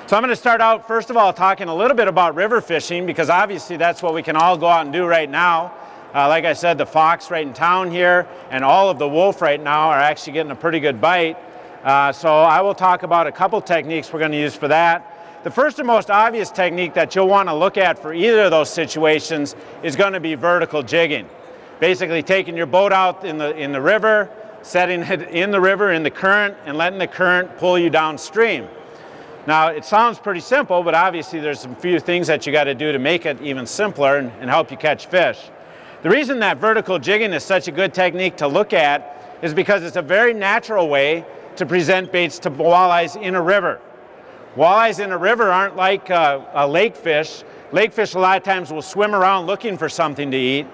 So I'm going to start out, first of all, talking a little bit about river fishing, because obviously that's what we can all go out and do right now. Like I said, the fox right in town here and all of the wolf right now are actually getting a pretty good bite. So I will talk about a couple techniques we're going to use for that. The first and most obvious technique that you'll want to look at for either of those situations is going to be vertical jigging. Basically taking your boat out in the river, setting it in the river in the current, and letting the current pull you downstream. Now, it sounds pretty simple, but obviously there's some few things that you got to do to make it even simpler and help you catch fish. The reason that vertical jigging is such a good technique to look at is because it's a very natural way to present baits to walleyes in a river. Walleyes in a river aren't like a lake fish. Lake fish a lot of times will swim around looking for something to eat.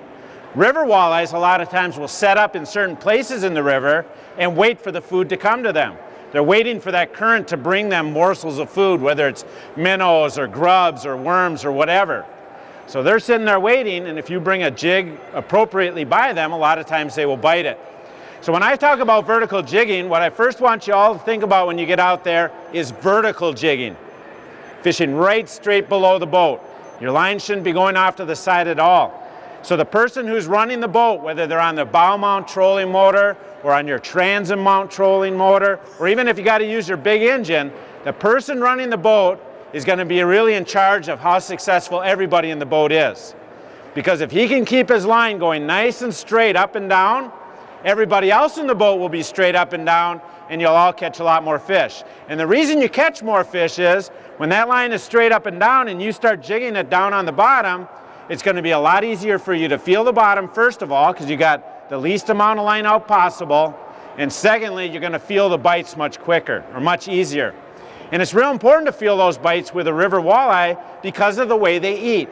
River walleyes a lot of times will set up in certain places in the river and wait for the food to come to them. They're waiting for that current to bring them morsels of food, whether it's minnows or grubs or worms or whatever. So they're sitting there waiting, and if you bring a jig appropriately by them, a lot of times they will bite it. So when I talk about vertical jigging, what I first want you all to think about when you get out there is vertical jigging. Fishing right straight below the boat. Your line shouldn't be going off to the side at all. So the person who's running the boat, whether they're on the bow mount trolling motor or on your transom mount trolling motor, or even if you got to use your big engine, the person running the boat is going to be really in charge of how successful everybody in the boat is. Because if he can keep his line going nice and straight up and down, everybody else in the boat will be straight up and down, and you'll all catch a lot more fish. And the reason you catch more fish is when that line is straight up and down and you start jigging it down on the bottom, it's going to be a lot easier for you to feel the bottom, first of all, because you got the least amount of line out possible. And secondly, you're going to feel the bites much quicker or much easier. And it's real important to feel those bites with a river walleye because of the way they eat.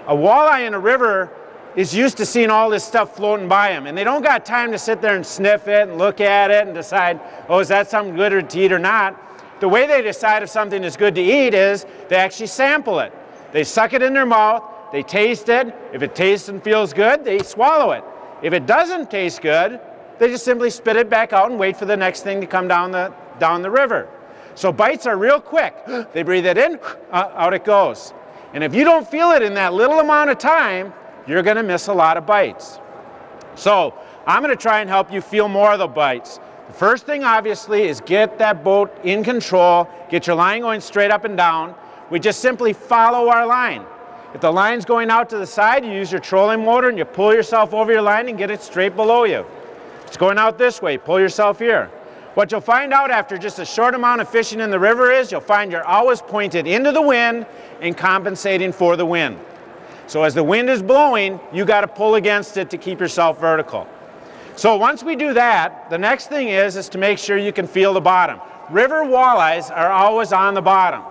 A walleye in a river is used to seeing all this stuff floating by them, and they don't got time to sit there and sniff it and look at it and decide, oh, is that something good to eat or not? The way they decide if something is good to eat is they actually sample it. They suck it in their mouth. They taste it. If it tastes and feels good, they swallow it. If it doesn't taste good, they just simply spit it back out and wait for the next thing to come down the river. So bites are real quick. They breathe it in, out it goes. And if you don't feel it in that little amount of time, you're going to miss a lot of bites. So I'm going to try and help you feel more of the bites. The first thing, obviously, is get that boat in control, get your line going straight up and down. We just simply follow our line. If the line's going out to the side, you use your trolling motor and you pull yourself over your line and get it straight below you. If it's going out this way, pull yourself here. What you'll find out after just a short amount of fishing in the river is you'll find you're always pointed into the wind and compensating for the wind. So as the wind is blowing, you got to pull against it to keep yourself vertical. So once we do that, the next thing is to make sure you can feel the bottom. River walleyes are always on the bottom.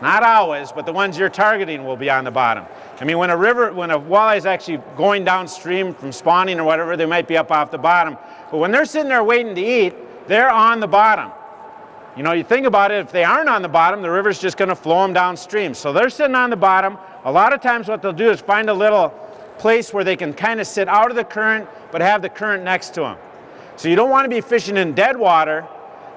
Not always, but the ones you're targeting will be on the bottom. I mean, when a walleye is actually going downstream from spawning or whatever, they might be up off the bottom. But when they're sitting there waiting to eat, they're on the bottom. You know, you think about it, if they aren't on the bottom, the river's just going to flow them downstream. So they're sitting on the bottom. A lot of times what they'll do is find a little place where they can kind of sit out of the current, but have the current next to them. So you don't want to be fishing in dead water,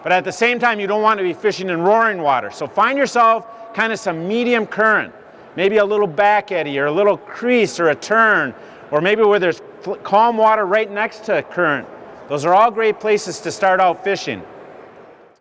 but at the same time, you don't want to be fishing in roaring water. So find yourself kind of some medium current, maybe a little back eddy or a little crease or a turn, or maybe where there's calm water right next to current. Those are all great places to start out fishing.